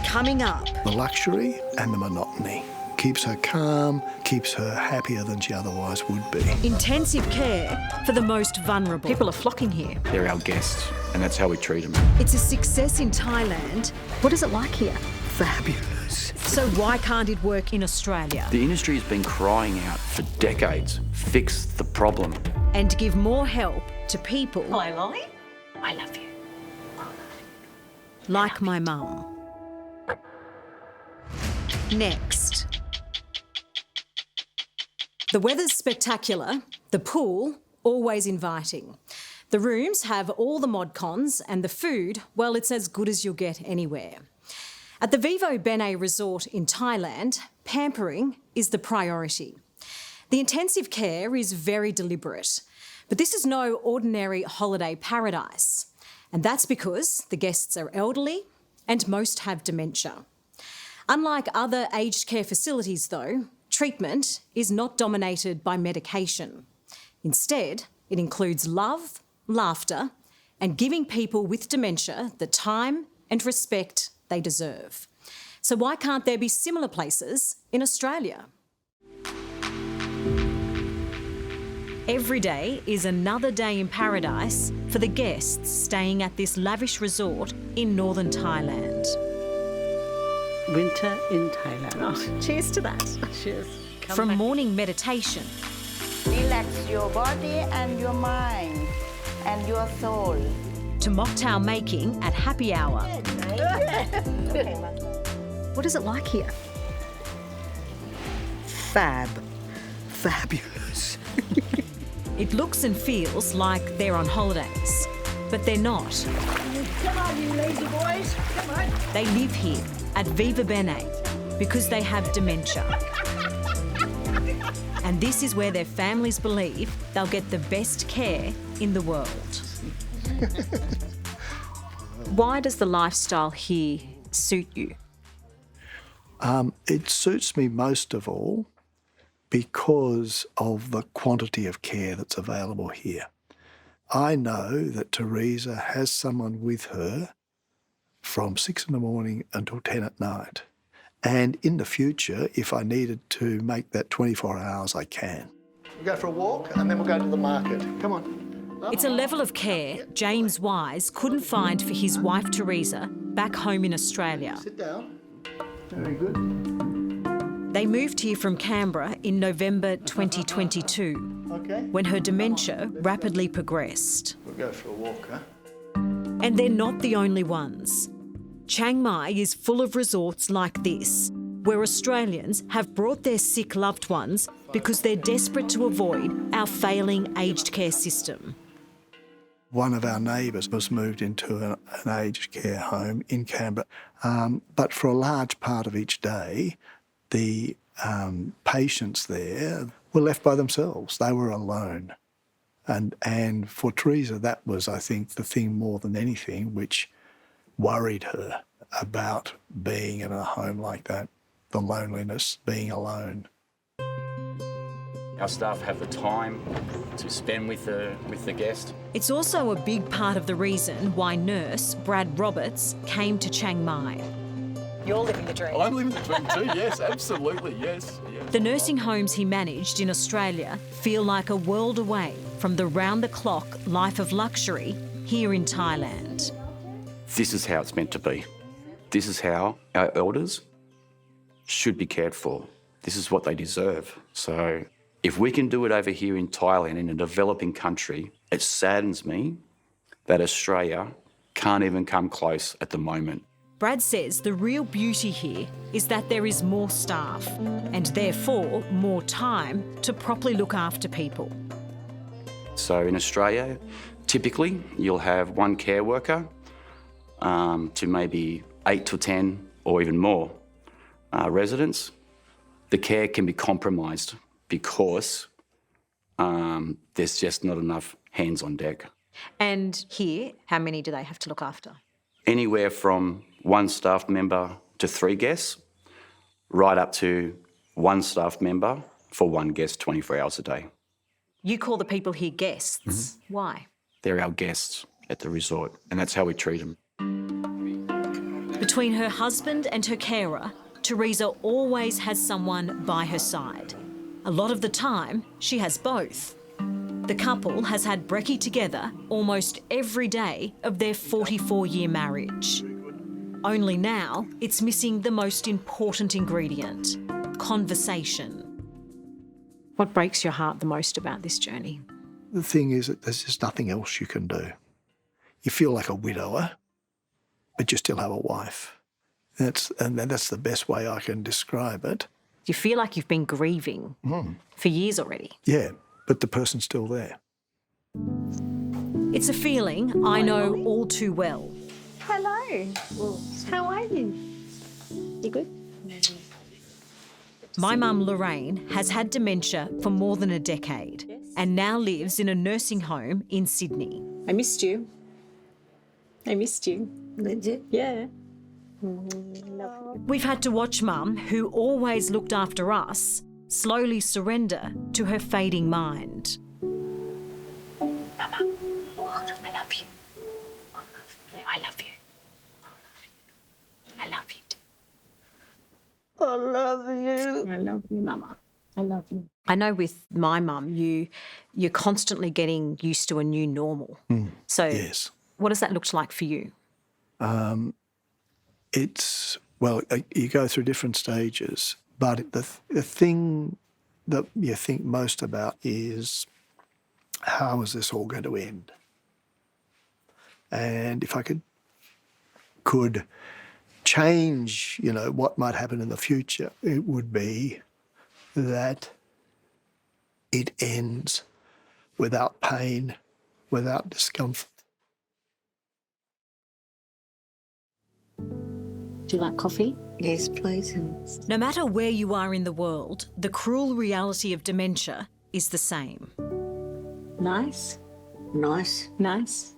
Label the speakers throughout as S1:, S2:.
S1: coming up.
S2: The luxury and the monotony. Keeps her calm, keeps her happier than she otherwise would be.
S1: Intensive care for the most vulnerable. People are flocking here.
S3: They're our guests, and that's how we treat them.
S1: It's a success in Thailand. What is it like here?
S2: Fabulous.
S1: So why can't it work in Australia?
S3: The industry has been crying out for decades. Fix the problem.
S1: And give more help to people.
S4: Hello, Lolly. I love you.
S1: Like my mum. Next. The weather's spectacular, the pool always inviting. The rooms have all the mod cons and the food, well, it's as good as you'll get anywhere. At the Vivo Bene resort in Thailand, pampering is the priority. The intensive care is very deliberate, but this is no ordinary holiday paradise. And that's because the guests are elderly and most have dementia. Unlike other aged care facilities though, treatment is not dominated by medication. Instead, it includes love, laughter, and giving people with dementia the time and respect they deserve. So why can't there be similar places in Australia? Every day is another day in paradise for the guests staying at this lavish resort in northern Thailand.
S4: Winter in Thailand.
S1: Oh, cheers to that.
S4: Cheers.
S1: From morning meditation
S5: Relax your body and your mind and your soul.
S1: to mocktail making at happy hour. What is it like here?
S2: Fabulous.
S1: It looks and feels like they're on holidays, but they're not.
S5: Come on, you lazy boys. Come on.
S1: They live here at Vivo Bene because they have dementia. And this is where their families believe they'll get the best care in the world. Why does the lifestyle here suit you?
S2: It suits me most of all because of the quantity of care that's available here. I know that Teresa has someone with her from 6 in the morning until 10 at night. And in the future, if I needed to make that 24 hours, I can. We'll go for a walk and then we'll go to the market. Come on.
S1: It's a level of care James Wise couldn't find for his wife Teresa back home in Australia.
S2: Sit down. Very good.
S1: They moved here from Canberra in November 2022
S2: Okay.
S1: when her dementia rapidly progressed.
S2: We'll go for a walk, huh?
S1: And they're not the only ones. Chiang Mai is full of resorts like this, where Australians have brought their sick loved ones because they're desperate to avoid our failing aged care system.
S2: One of our neighbours was moved into an aged care home in Canberra, but for a large part of each day, the patients there were left by themselves. They were alone. And for Teresa, that was, I think, the thing more than anything which worried her about being in a home like that, the loneliness, being alone.
S3: Our staff have the time to spend with the guest.
S1: It's also a big part of the reason why nurse Brad Roberts came to Chiang Mai.
S4: You're living the dream.
S3: I'm living the dream too, yes, absolutely, yes.
S1: The nursing homes he managed in Australia feel like a world away from the round-the-clock life of luxury here in Thailand.
S3: This is how it's meant to be. This is how our elders should be cared for. This is what they deserve. So if we can do it over here in Thailand, in a developing country, it saddens me that Australia can't even come close at the moment.
S1: Brad says the real beauty here is that there is more staff and therefore more time to properly look after people.
S3: So in Australia, typically you'll have one care worker to maybe 8 to 10 or even more residents. The care can be compromised because there's just not enough hands on deck.
S1: And here, how many do they have to look after?
S3: Anywhere from one staff member to 3 guests, right up to one staff member for one guest 24 hours a day.
S1: You call the people here guests. Why?
S3: They're our guests at the resort, and that's how we treat them.
S1: Between her husband and her carer, Teresa always has someone by her side. A lot of the time, she has both. The couple has had brekkie together almost every day of their 44-year marriage. Only now, it's missing the most important ingredient: conversation. What breaks your heart the most about this journey?
S2: The thing is that there's just nothing else you can do. You feel like a widower, but you still have a wife. That's the best way I can describe it.
S1: You feel like you've been grieving for years already.
S2: Yeah, but the person's still there.
S1: It's a feeling I know all too well.
S4: Hello. How are you? You good?
S1: My mum, Lorraine, has had dementia for more than a decade and now lives in a nursing home in Sydney.
S4: I missed you. I missed you.
S5: Did you?
S4: Yeah.
S1: We've had to watch Mum, who always looked after us, slowly surrender to her fading mind.
S4: Mama, I love you. I love you. I love you.
S5: I love you.
S4: I love you, Mama. I love you.
S1: I know with my mum, you're constantly getting used to a new normal. So
S2: Yes.
S1: what does that look like for you?
S2: You go through different stages, but the thing that you think most about is, how is this all going to end? And if I could change, what might happen in the future, it would be that it ends without pain, without discomfort.
S4: Do you like coffee?
S5: Yes, please.
S1: No matter where you are in the world, the cruel reality of dementia is the same.
S4: Nice.
S5: Nice.
S4: Nice.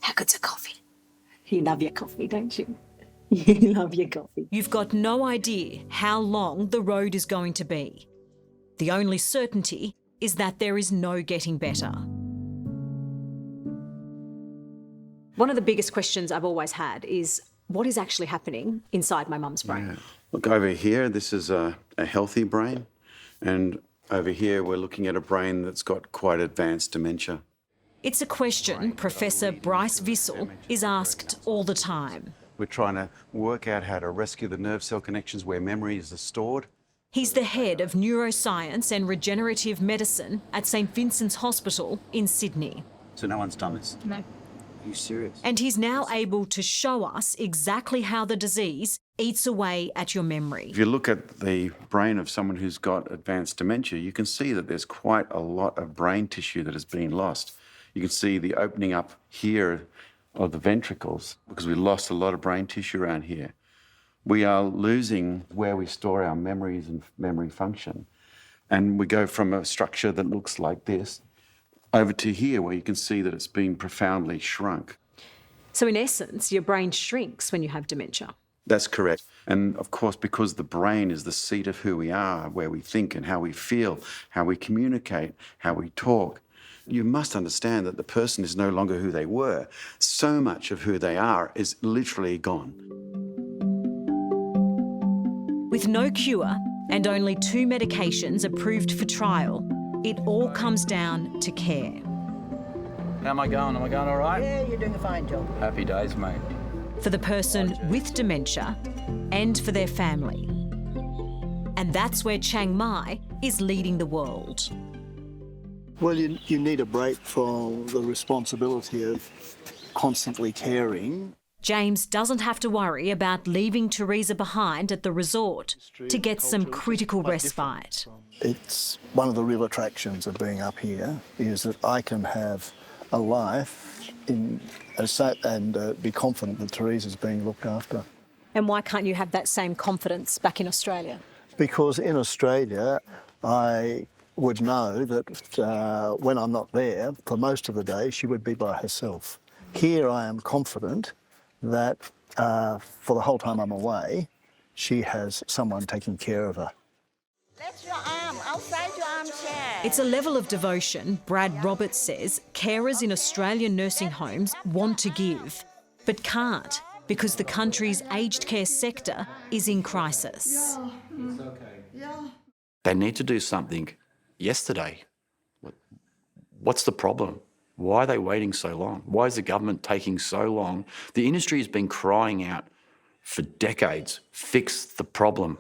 S4: How good's a coffee? You love your coffee, don't you? You love your coffee.
S1: You've got no idea how long the road is going to be. The only certainty is that there is no getting better. One of the biggest questions I've always had is, what is actually happening inside my mum's brain?
S6: Yeah. Look, over here, this is a healthy brain, and over here we're looking at a brain that's got quite advanced dementia.
S1: It's a question Professor Bryce Vissel is asked all the time.
S6: We're trying to work out how to rescue the nerve cell connections where memories are stored.
S1: He's the head of neuroscience and regenerative medicine at St Vincent's Hospital in Sydney.
S6: So no one's done this?
S4: No.
S6: Are you serious?
S1: And he's now able to show us exactly how the disease eats away at your memory.
S6: If you look at the brain of someone who's got advanced dementia, you can see that there's quite a lot of brain tissue that has been lost. You can see the opening up here of the ventricles because we lost a lot of brain tissue around here. We are losing where we store our memories and memory function. And we go from a structure that looks like this over to here where you can see that it's been profoundly shrunk.
S1: So in essence, your brain shrinks when you have dementia.
S6: That's correct. And of course, because the brain is the seat of who we are, where we think and how we feel, how we communicate, how we talk, you must understand that the person is no longer who they were. So much of who they are is literally gone.
S1: With no cure and only 2 medications approved for trial, it all comes down to care.
S7: How am I going? Am I going all right?
S5: Yeah, you're doing a fine job.
S7: Happy days, mate.
S1: For the person with dementia and for their family. And that's where Chiang Mai is leading the world.
S2: Well, you need a break from the responsibility of constantly caring.
S1: James doesn't have to worry about leaving Teresa behind at the resort to get some critical respite.
S2: It's one of the real attractions of being up here is that I can have a life and be confident that Teresa's being looked after.
S1: And why can't you have that same confidence back in Australia?
S2: Because in Australia, I would know that when I'm not there, for most of the day, she would be by herself. Here I am confident that for the whole time I'm away, she has someone taking care of her.
S5: Let your arm outside your armchair.
S1: It's a level of devotion Brad Roberts says carers in Australian nursing homes want to give, but can't because the country's aged care sector is in crisis.
S3: They need to do something yesterday. What's the problem? Why are they waiting so long? Why is the government taking so long? The industry has been crying out for decades, fix the problem,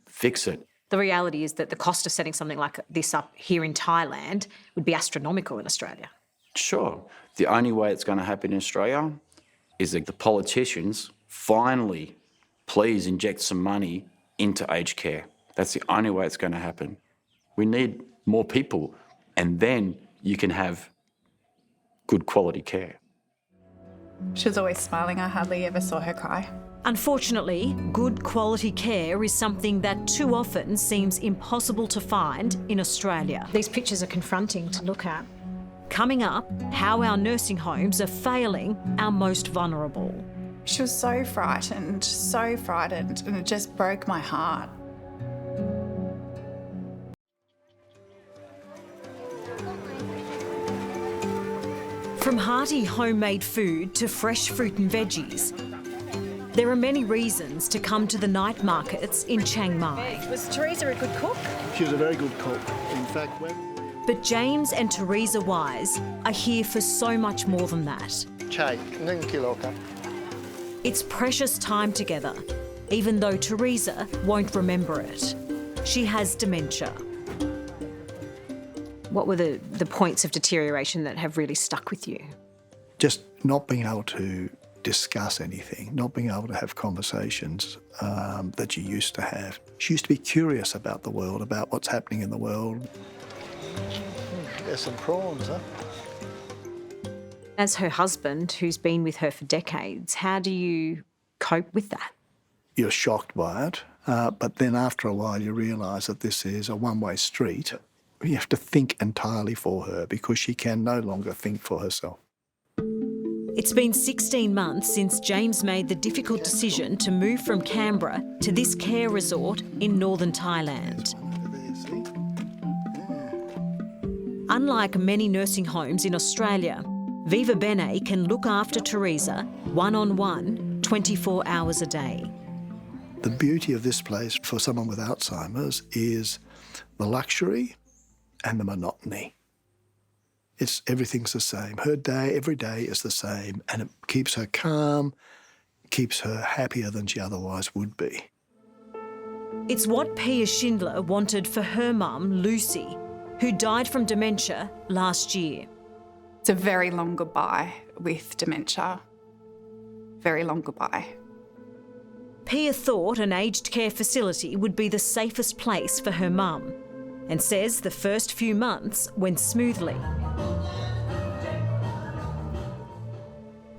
S3: fix it.
S1: The reality is that the cost of setting something like this up here in Thailand would be astronomical in Australia.
S3: Sure, the only way it's going to happen in Australia is that the politicians finally please inject some money into aged care. That's the only way it's going to happen. We need more people, and then you can have good quality care.
S8: She was always smiling. I hardly ever saw her cry.
S1: Unfortunately, good quality care is something that too often seems impossible to find in Australia. These pictures are confronting to look at. Coming up, how our nursing homes are failing our most vulnerable.
S8: She was so frightened, and it just broke my heart.
S1: From hearty homemade food to fresh fruit and veggies, there are many reasons to come to the night markets in Chiang Mai.
S4: Was Teresa a good cook?
S2: She was a very good cook. In fact,
S1: But James and Teresa Wise are here for so much more than that. It's precious time together, even though Teresa won't remember it. She has dementia. What were the points of deterioration that have really stuck with you?
S2: just not being able to discuss anything, not being able to have conversations that you used to have. She used to be curious about the world, about what's happening in the world. There's some prawns, huh?
S1: As her husband, who's been with her for decades, how do you cope with that?
S2: You're shocked by it, but then after a while you realise that this is a one-way street. You have to think entirely for her because she can no longer think for herself.
S1: It's been 16 months since James made the difficult decision to move from Canberra to this care resort in northern Thailand. Unlike many nursing homes in Australia, Vivo Bene can look after Teresa one-on-one, 24 hours a day.
S2: The beauty of this place for someone with Alzheimer's is the luxury and the monotony. Everything's the same. Her day, every day is the same, and it keeps her calm, keeps her happier than she otherwise would be.
S1: It's what Pia Schindler wanted for her mum, Lucy, who died from dementia last year.
S8: It's a very long goodbye with dementia. Very long goodbye.
S1: Pia thought an aged care facility would be the safest place for her mum, and says the first few months went smoothly.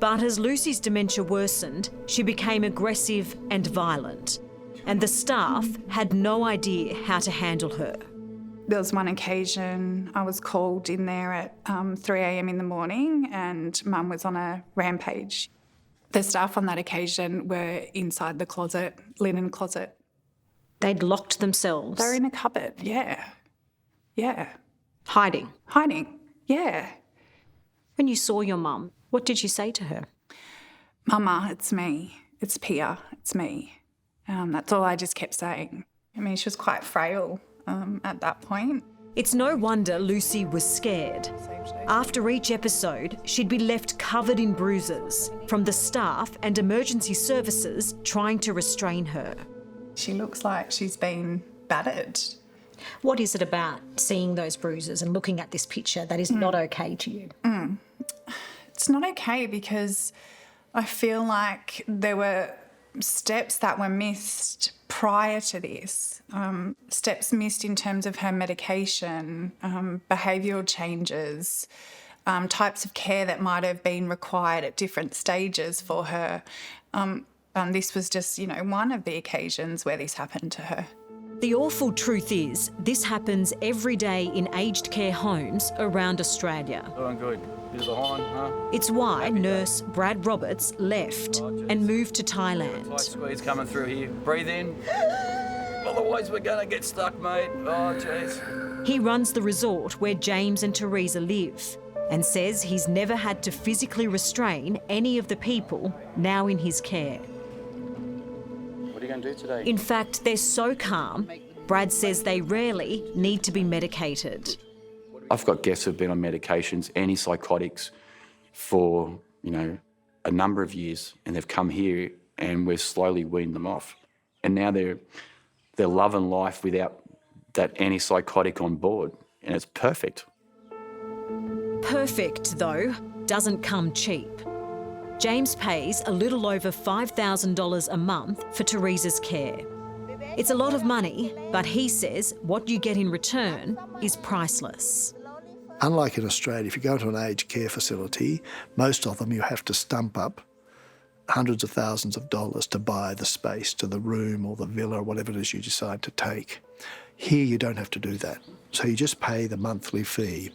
S1: But as Lucy's dementia worsened, she became aggressive and violent, and the staff had no idea how to handle her.
S8: There was one occasion I was called in there at 3 a.m. in the morning and Mum was on a rampage. The staff on that occasion were inside the closet, linen closet.
S1: They'd locked themselves.
S8: They're in a cupboard, yeah. Yeah.
S1: Hiding.
S8: Hiding, yeah.
S1: When you saw your mum, what did you say to her?
S8: Mama, it's me. It's Pia, it's me. That's all I just kept saying. I mean, she was quite frail at that point.
S1: It's no wonder Lucy was scared. After each episode, she'd be left covered in bruises from the staff and emergency services trying to restrain her.
S8: She looks like she's been battered.
S4: What is it about seeing those bruises and looking at this picture that is not okay to you?
S8: It's not okay because I feel like there were steps that were missed prior to this. Steps missed in terms of her medication, behavioural changes, types of care that might have been required at different stages for her. This was just, one of the occasions where this happened to her.
S1: The awful truth is, this happens every day in aged care homes around Australia.
S7: Doing good. Here's the horn, huh?
S1: It's why nurse Brad Roberts left and moved to Thailand.
S7: Tight squeeze coming through here. Breathe in. Otherwise we're going to get stuck, mate. Oh, jeez.
S1: He runs the resort where James and Teresa live. and says he's never had to physically restrain any of the people now in his care.
S3: What are you going to do today?
S1: In fact, they're so calm, Brad says they rarely need to be medicated.
S3: I've got guests who've been on medications, antipsychotics, for, a number of years, and they've come here and we've slowly weaned them off. And now they're loving life without that antipsychotic on board, and it's perfect.
S1: Perfect, though, doesn't come cheap. James pays a little over $5,000 a month for Teresa's care. It's a lot of money, but he says what you get in return is priceless.
S2: Unlike in Australia, if you go to an aged care facility, most of them you have to stump up hundreds of thousands of dollars to buy the space to the room or the villa or whatever it is you decide to take. Here you don't have to do that. So you just pay the monthly fee.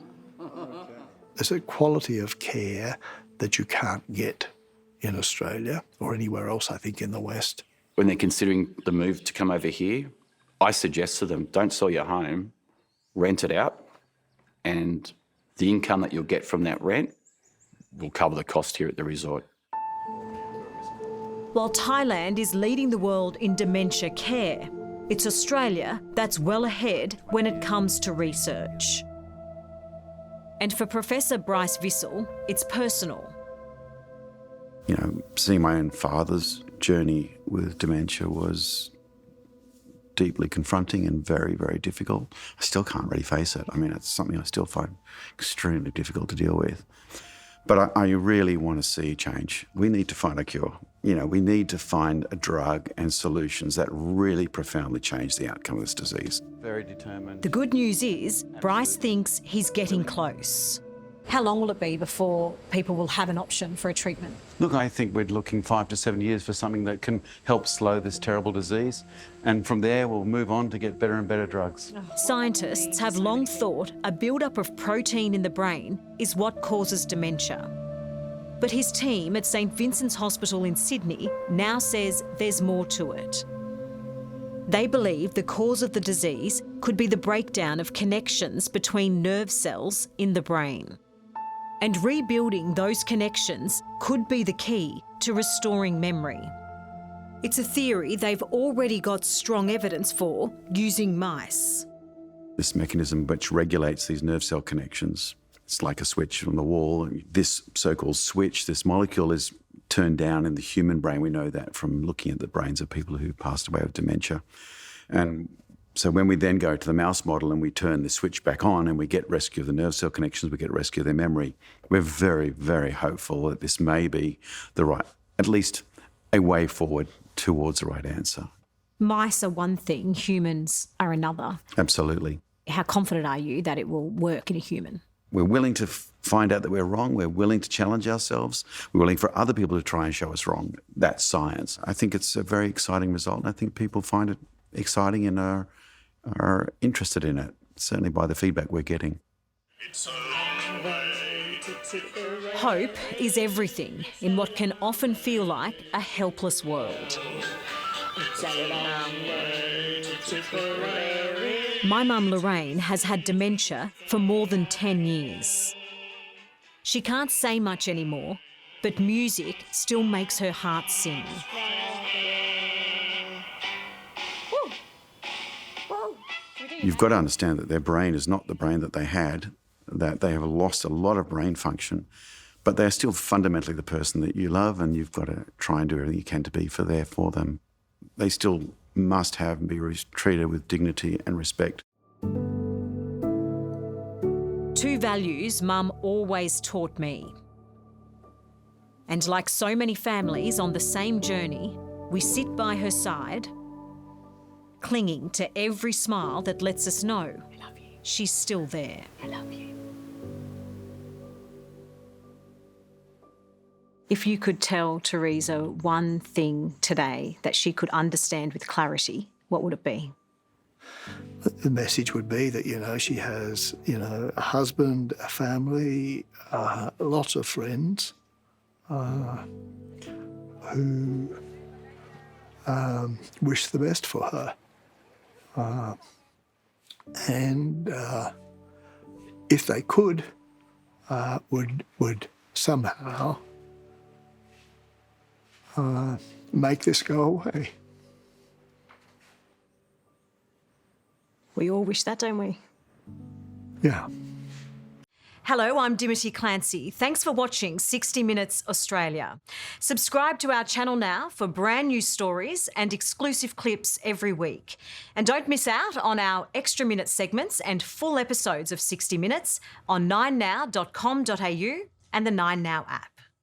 S2: There's a quality of care that you can't get in Australia or anywhere else, I think, in the West.
S3: When they're considering the move to come over here, I suggest to them, don't sell your home, rent it out, and the income that you'll get from that rent will cover the cost here at the resort.
S1: While Thailand is leading the world in dementia care, it's Australia that's well ahead when it comes to research. And for Professor Bryce Vissel, it's personal.
S6: Seeing my own father's journey with dementia was deeply confronting and very, very difficult. I still can't really face it. It's something I still find extremely difficult to deal with. But I really want to see change. We need to find a cure. We need to find a drug and solutions that really profoundly change the outcome of this disease. Very determined.
S1: The good news is Bryce thinks he's getting close.
S4: How long will it be before people will have an option for a treatment?
S6: Look, I think we're looking 5 to 7 years for something that can help slow this terrible disease. And from there, we'll move on to get better and better drugs.
S1: Scientists have long thought a build-up of protein in the brain is what causes dementia. But his team at St Vincent's Hospital in Sydney now says there's more to it. They believe the cause of the disease could be the breakdown of connections between nerve cells in the brain. And rebuilding those connections could be the key to restoring memory. It's a theory they've already got strong evidence for using mice.
S6: This mechanism which regulates these nerve cell connections, it's like a switch on the wall. This so-called switch, this molecule is turned down in the human brain. We know that from looking at the brains of people who passed away with dementia. And so when we then go to the mouse model and we turn the switch back on and we get rescue of the nerve cell connections, we get rescue of their memory, we're very, very hopeful that this may be the right, at least a way forward towards the right answer.
S4: Mice are one thing, humans are another.
S6: Absolutely.
S4: How confident are you that it will work in a human?
S6: We're willing to find out that we're wrong. We're willing to challenge ourselves. We're willing for other people to try and show us wrong. That's science. I think it's a very exciting result, and I think people find it exciting and are interested in it, certainly by the feedback we're getting.
S9: It's a long way to take the road.
S1: Hope is everything in what can often feel like a helpless world.
S9: It's a long way to Tipperary.
S1: My mum Lorraine has had dementia for more than 10 years. She can't say much anymore, but music still makes her heart sing.
S6: You've got to understand that their brain is not the brain that they had, that they have lost a lot of brain function, but they're still fundamentally the person that you love, and you've got to try and do everything you can to be there for them. They still must have and be treated with dignity and respect.
S1: Two values Mum always taught me. And like so many families on the same journey, we sit by her side, clinging to every smile that lets us know she's still there.
S4: I love you.
S1: If you could tell Teresa one thing today that she could understand with clarity, what would it be?
S2: The message would be that, she has, a husband, a family, lots of friends who wish the best for her. And if they could, would somehow make this go away.
S1: We all wish that, don't we?
S2: Yeah.
S1: Hello, I'm Dimity Clancey. Thanks for watching 60 Minutes Australia. Subscribe to our channel now for brand new stories and exclusive clips every week. And don't miss out on our extra minute segments and full episodes of 60 Minutes on 9now.com.au and the 9Now app.